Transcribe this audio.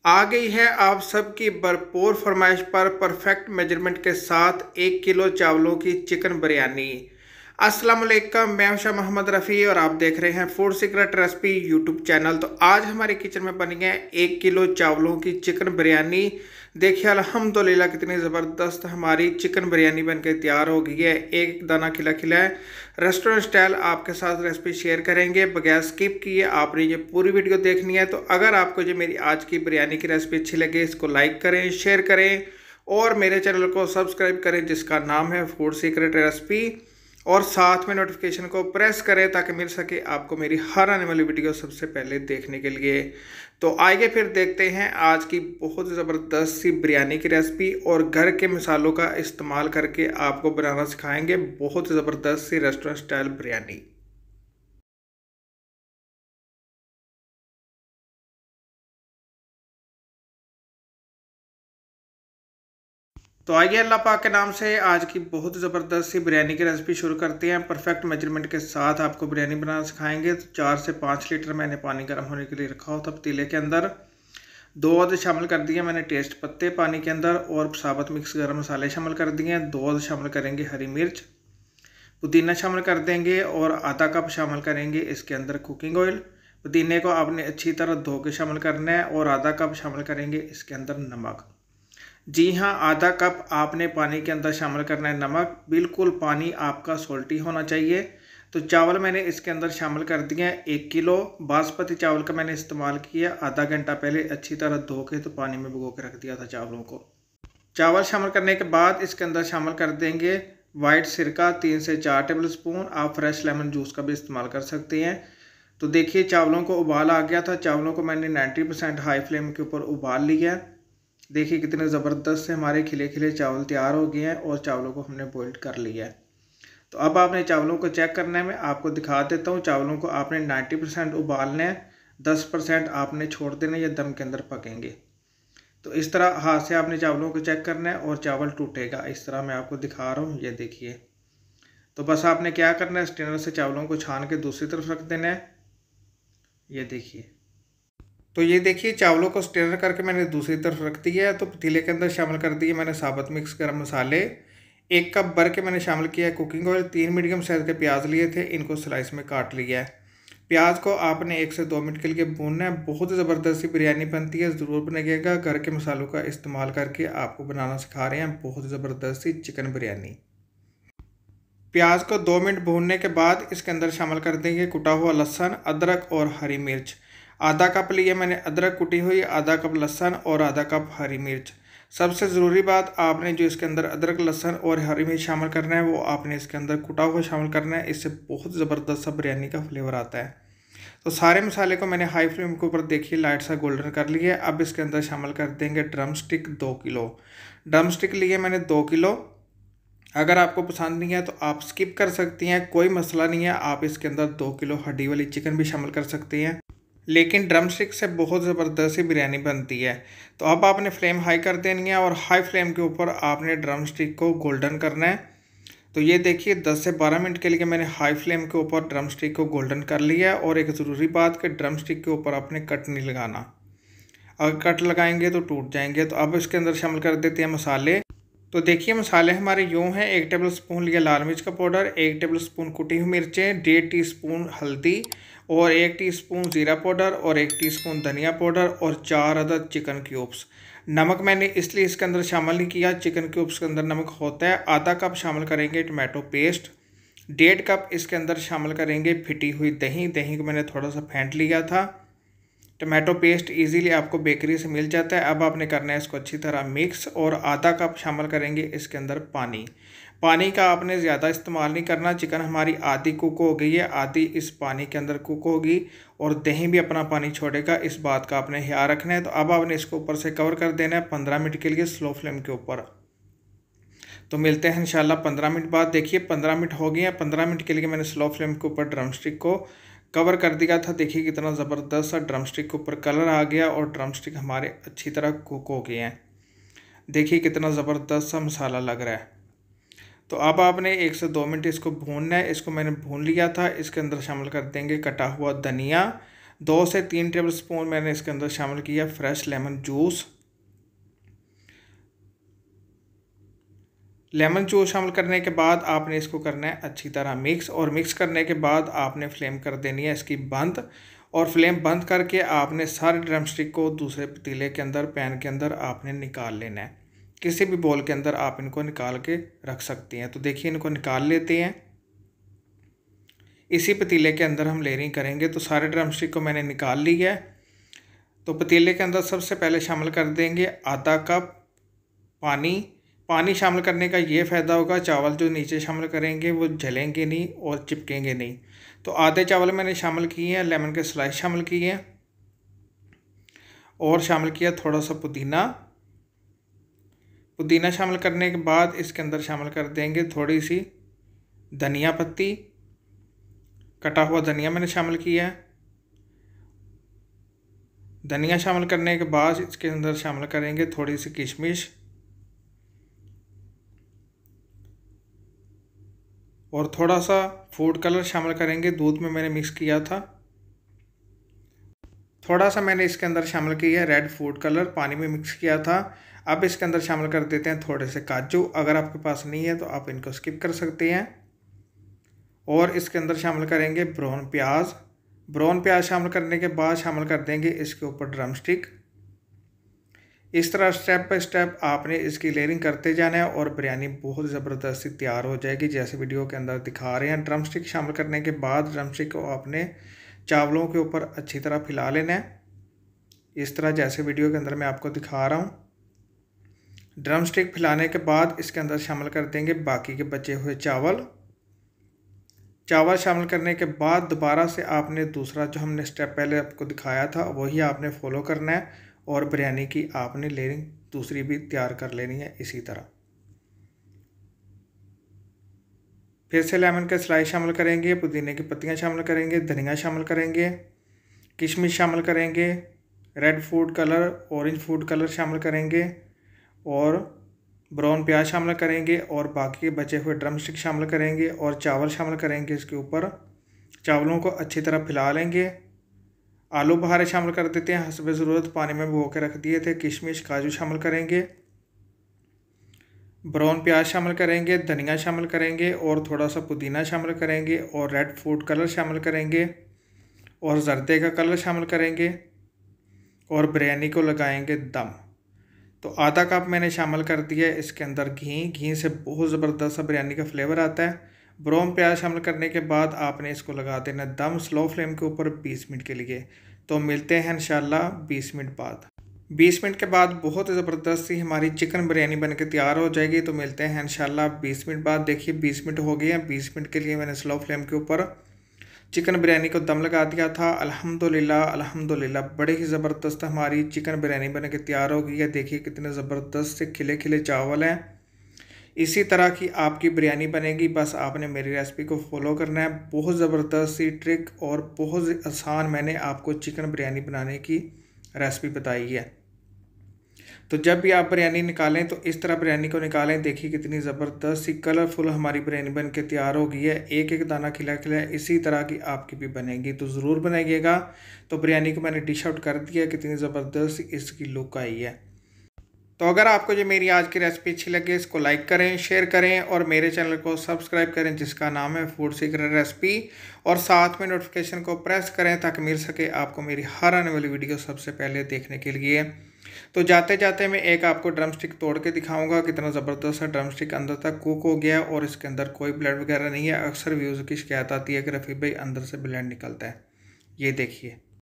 आ गई है आप सबकी भरपूर फरमाइश पर परफेक्ट मेजरमेंट के साथ 1 किलो चावलों की चिकन बिरयानी। अस्सलाम वालेकुम, मैं हूं शाह मोहम्मद रफ़ी और आप देख रहे हैं food secret recipe YouTube channel. तो आज हमारे किचन में बनी है 1 किलो चावलों की चिकन बिरयानी। देखिए अल्हम्दुलिल्लाह कितनी ज़बरदस्त हमारी चिकन बिरयानी बनके तैयार हो गई है। एक दाना खिला खिला है, रेस्टोरेंट स्टाइल आपके साथ रेसिपी शेयर करेंगे बगैर स्किप किए। आपने ये पूरी वीडियो देखनी है। तो अगर आपको जो मेरी आज की बिरयानी की रेसिपी अच्छी लगे, इसको लाइक करें, शेयर करें और मेरे चैनल को सब्सक्राइब करें जिसका नाम है फूड सीक्रेट रेसिपी, और साथ में नोटिफिकेशन को प्रेस करें ताकि मिल सके आपको मेरी हर आने वाली वीडियो सबसे पहले देखने के लिए। तो आइए फिर देखते हैं आज की बहुत ज़बरदस्त सी बिरयानी की रेसिपी, और घर के मसालों का इस्तेमाल करके आपको बनाना सिखाएंगे बहुत ज़बरदस्त सी रेस्टोरेंट स्टाइल बिरयानी। तो आइए अल्लाह पाक के नाम से आज की बहुत ज़बरदस्त सी बिरयानी की रेसिपी शुरू करते हैं। परफेक्ट मेजरमेंट के साथ आपको बिरयानी बनाना सिखाएंगे। तो 4 से 5 लीटर मैंने पानी गर्म होने के लिए रखा होता पतीले के अंदर। 2 अदद शामिल कर दिए मैंने टेस्ट पत्ते पानी के अंदर, और साबुत मिक्स गरम मसाले शामिल कर दिए हैं। 2 अदद शामिल करेंगे हरी मिर्च, पुदीना शामिल कर देंगे, और आधा कप शामिल करेंगे इसके अंदर कुकिंग ऑयल। पुदीने को आपने अच्छी तरह धो के शामिल करना है, और आधा कप शामिल करेंगे इसके अंदर नमक। जी हाँ, आधा कप आपने पानी के अंदर शामिल करना है नमक। बिल्कुल पानी आपका सोल्टी होना चाहिए। तो चावल मैंने इसके अंदर शामिल कर दिए हैं। 1 किलो बासमती चावल का मैंने इस्तेमाल किया। आधा घंटा पहले अच्छी तरह धो के तो पानी में भिगो के रख दिया था चावलों को। चावल शामिल करने के बाद इसके अंदर शामिल कर देंगे वाइट सिरका 3 से 4 टेबल स्पून। आप फ्रेश लेमन जूस का भी इस्तेमाल कर सकते हैं। तो देखिए चावलों को उबाल आ गया था। चावलों को मैंने 90% हाई फ्लेम के ऊपर उबाल लिया। देखिए कितने ज़बरदस्त से हमारे खिले खिले चावल तैयार हो गए हैं, और चावलों को हमने बॉइल्ड कर लिया है। तो अब आपने चावलों को चेक करना है। मैं आपको दिखा देता हूँ। चावलों को आपने 90% उबालना है, 10% आपने छोड़ देना, ये दम के अंदर पकेंगे। तो इस तरह हाथ से आपने चावलों को चेक करना है, और चावल टूटेगा इस तरह। मैं आपको दिखा रहा हूँ, ये देखिए। तो बस आपने क्या करना है, स्ट्रेनर से चावलों को छान के दूसरी तरफ रख देना है। ये देखिए। तो ये देखिए चावलों को स्ट्रेनर करके मैंने दूसरी तरफ रख दिया है। तो पतीले के अंदर शामिल कर दिए मैंने साबुत मिक्स गरम मसाले। 1 कप भर के मैंने शामिल किया है कुकिंग ऑयल। 3 मीडियम साइज़ के प्याज लिए थे, इनको स्लाइस में काट लिया है। प्याज को आपने 1 से 2 मिनट के लिए भूनना है। बहुत ज़बरदस्त सी बिरयानी बनती है, ज़रूर बनाइएगा। घर के मसालों का इस्तेमाल करके आपको बनाना सिखा रहे हैं बहुत ज़बरदस्त सी चिकन बिरयानी। प्याज को 2 मिनट भूनने के बाद इसके अंदर शामिल कर देंगे कुटा हुआ लहसुन, अदरक और हरी मिर्च। आधा कप लिए मैंने अदरक कुटी हुई, आधा कप लहसुन और आधा कप हरी मिर्च। सबसे ज़रूरी बात, आपने जो इसके अंदर अदरक लहसुन और हरी मिर्च शामिल करना है वो आपने इसके अंदर कुटा हुआ शामिल करना है। इससे बहुत ज़बरदस्त सा बिरयानी का फ्लेवर आता है। तो सारे मसाले को मैंने हाई फ्लेम के ऊपर देखिए लाइट सा गोल्डन कर लिया है। अब इसके अंदर शामिल कर देंगे drum stick 2 kilo. Drum stick लिए मैंने 2 किलो। अगर आपको पसंद नहीं है तो आप स्किप कर सकती हैं, कोई मसला नहीं है। आप इसके अंदर 2 किलो हड्डी वाली चिकन भी शामिल कर सकती हैं, लेकिन ड्रम स्टिक से बहुत ज़बरदस्त सी बिरयानी बनती है। तो अब आपने फ्लेम हाई कर देनी है, और हाई फ्लेम के ऊपर आपने ड्रम स्टिक को गोल्डन करना है। तो ये देखिए 10 से 12 मिनट के लिए मैंने हाई फ्लेम के ऊपर ड्रम स्टिक को गोल्डन कर लिया है। और एक ज़रूरी बात कि ड्रम स्टिक के ऊपर आपने कट नहीं लगाना, अगर कट लगाएंगे तो टूट जाएंगे। तो अब इसके अंदर शामिल कर देते हैं मसाले। तो देखिए मसाले हमारे यूँ हैं। 1 टेबल स्पून लिया लाल मिर्च का पाउडर, 1 टेबल स्पून कुटी हुई मिर्चें, 1.5 टीस्पून हल्दी, और 1 टीस्पून ज़ीरा पाउडर, और 1 टीस्पून धनिया पाउडर, और 4 अदद चिकन क्यूब्स। नमक मैंने इसलिए इसके अंदर शामिल नहीं किया, चिकन क्यूब्स के अंदर नमक होता है। आधा कप शामिल करेंगे टमाटो पेस्ट। 1.5 कप इसके अंदर शामिल करेंगे फिटी हुई दही। दही को मैंने थोड़ा सा फेंट लिया था। टमाटो पेस्ट इजीली आपको बेकरी से मिल जाता है। अब आपने करना है इसको अच्छी तरह मिक्स, और आधा कप शामिल करेंगे इसके अंदर पानी। पानी का आपने ज़्यादा इस्तेमाल नहीं करना। चिकन हमारी आधी कुक हो गई है, आधी इस पानी के अंदर कुक होगी, और दही भी अपना पानी छोड़ेगा। इस बात का आपने ख्याल रखना है। तो अब आपने इसको ऊपर से कवर कर देना है 15 मिनट के लिए स्लो फ्लेम के ऊपर। तो मिलते हैं इंशाल्लाह 15 मिनट बाद। देखिए 15 मिनट हो गए हैं। 15 मिनट के लिए मैंने स्लो फ्लेम के ऊपर ड्रम स्टिक को कवर कर दिया था। देखिए कितना ज़बरदस्त सा ड्रम स्टिक के ऊपर कलर आ गया, और ड्रम स्टिक हमारे अच्छी तरह कुक हो गए हैं। देखिए कितना ज़बरदस्त सा मसाला लग रहा है। तो अब आपने 1 से 2 मिनट इसको भूनना है। इसको मैंने भून लिया था। इसके अंदर शामिल कर देंगे कटा हुआ धनिया, 2 से 3 टेबल स्पून मैंने इसके अंदर शामिल किया fresh lemon juice. Lemon juice शामिल करने के बाद आपने इसको करना है अच्छी तरह मिक्स, और मिक्स करने के बाद आपने फ्लेम कर देनी है इसकी बंद, और फ्लेम बंद करके आपने सारे ड्रम स्टिक को दूसरे पतीले के अंदर, पैन के अंदर आपने निकाल लेना है। किसी भी बोल के अंदर आप इनको निकाल के रख सकती हैं। तो देखिए इनको निकाल लेते हैं। इसी पतीले के अंदर हम लेयरिंग करेंगे। तो सारे ड्रम स्टिक को मैंने निकाल लिया है। तो पतीले के अंदर सबसे पहले शामिल कर देंगे आधा कप पानी। पानी शामिल करने का ये फ़ायदा होगा, चावल जो नीचे शामिल करेंगे वो जलेंगे नहीं और चिपकेंगे नहीं। तो आधे चावल मैंने शामिल किए हैं, लेमन के स्लाइस शामिल किए हैं, और शामिल किया थोड़ा सा पुदीना। पुदीना शामिल करने के बाद इसके अंदर शामिल कर देंगे थोड़ी सी धनिया पत्ती, कटा हुआ धनिया मैंने शामिल किया है। धनिया शामिल करने के बाद इसके अंदर शामिल करेंगे थोड़ी सी किशमिश, और थोड़ा सा फूड कलर शामिल करेंगे। दूध में मैंने मिक्स किया था। थोड़ा सा मैंने इसके अंदर शामिल किया है रेड फूड कलर, पानी में मिक्स किया था। अब इसके अंदर शामिल कर देते हैं थोड़े से काजू। अगर आपके पास नहीं है तो आप इनको स्किप कर सकते हैं। और इसके अंदर शामिल करेंगे ब्राउन प्याज। ब्राउन प्याज शामिल करने के बाद शामिल कर देंगे इसके ऊपर ड्रम स्टिक। इस तरह स्टेप बाय स्टेप आपने इसकी लेयरिंग करते जाना है, और बिरयानी बहुत ज़बरदस्ती तैयार हो जाएगी जैसे वीडियो के अंदर दिखा रहे हैं। ड्रम स्टिक शामिल करने के बाद ड्रम स्टिक को आपने चावलों के ऊपर अच्छी तरह फैला लेना है, इस तरह जैसे वीडियो के अंदर मैं आपको दिखा रहा हूँ। ड्रम स्टिक फैलाने के बाद इसके अंदर शामिल कर देंगे बाकी के बचे हुए चावल। चावल शामिल करने के बाद दोबारा से आपने दूसरा जो हमने स्टेप पहले आपको दिखाया था वही आपने फॉलो करना है, और बिरयानी की आपने लेयरिंग दूसरी भी तैयार कर लेनी है इसी तरह। फिर से लेमन के स्लाइस शामिल करेंगे, पुदीने की पत्तियां शामिल करेंगे, धनिया शामिल करेंगे, किशमिश शामिल करेंगे, red food colour, orange food colour शामिल करेंगे, और ब्राउन प्याज शामिल करेंगे, और बाकी के बचे हुए ड्रम स्टिक शामिल करेंगे, और चावल शामिल करेंगे इसके ऊपर। चावलों को अच्छी तरह फैला लेंगे। आलू बुखारे शामिल कर देते हैं हस्ब ज़रूरत, पानी में भिगो के रख दिए थे। किशमिश काजू शामिल करेंगे, ब्राउन प्याज शामिल करेंगे, धनिया शामिल करेंगे, और थोड़ा सा पुदीना शामिल करेंगे, और रेड फूड कलर शामिल करेंगे, और जर्दे का कलर शामिल करेंगे, और बिरयानी को लगाएंगे दम। तो आधा कप मैंने शामिल कर दिया है इसके अंदर घी से बहुत ज़बरदस्त सा बिरयानी का फ्लेवर आता है। ब्राउन प्याज शामिल करने के बाद आपने इसको लगा देना दम स्लो फ्लेम के ऊपर 20 मिनट के लिए। तो मिलते हैं इंशाल्लाह 20 मिनट बाद। 20 मिनट के बाद बहुत ज़बरदस्त सी हमारी चिकन बिरयानी बनके तैयार हो जाएगी। तो मिलते हैं इंशाल्लाह 20 मिनट बाद। देखिए 20 मिनट हो गए हैं। 20 मिनट के लिए मैंने स्लो फ्लेम के ऊपर चिकन बिरयानी को दम लगा दिया था। अल्हम्दुलिल्लाह अल्हम्दुलिल्लाह बड़े ही ज़बरदस्त हमारी चिकन बिरयानी बन के तैयार हो गई है। देखिए कितने ज़बरदस्त से खिले खिले चावल हैं। इसी तरह की आपकी बिरयानी बनेगी, बस आपने मेरी रेसिपी को फॉलो करना है। बहुत ज़बरदस्त सी ट्रिक और बहुत आसान मैंने आपको चिकन बिरयानी बनाने की रेसिपी बताई है। तो जब भी आप बिरयानी निकालें तो इस तरह बिरयानी को निकालें। देखिए कितनी ज़बरदस्त सी कलरफुल हमारी बिरयानी बन के तैयार हो गई है। एक एक दाना खिला खिला इसी तरह की आपकी भी बनेगी, तो ज़रूर बनाइएगा। तो बिरयानी को मैंने डिश आउट कर दिया, कितनी ज़बरदस्त इसकी लुक आई है। तो अगर आपको जो मेरी आज की रेसिपी अच्छी लगे इसको लाइक करें, शेयर करें, और मेरे चैनल को सब्सक्राइब करें जिसका नाम है फूड सीक्रेट रेसिपी, और साथ में नोटिफिकेशन को प्रेस करें ताकि मिल सके आपको मेरी हर आने वाली वीडियो सबसे पहले देखने के लिए। तो जाते जाते मैं एक आपको ड्रम स्टिक तोड़ के दिखाऊंगा। कितना ज़बरदस्त ड्रम स्टिक अंदर तक कुक हो गया है और इसके अंदर कोई ब्लड वगैरह नहीं है। अक्सर व्यूज़ की शिकायत आती है कि रफ़ी भाई अंदर से ब्लड निकलता है। ये देखिए।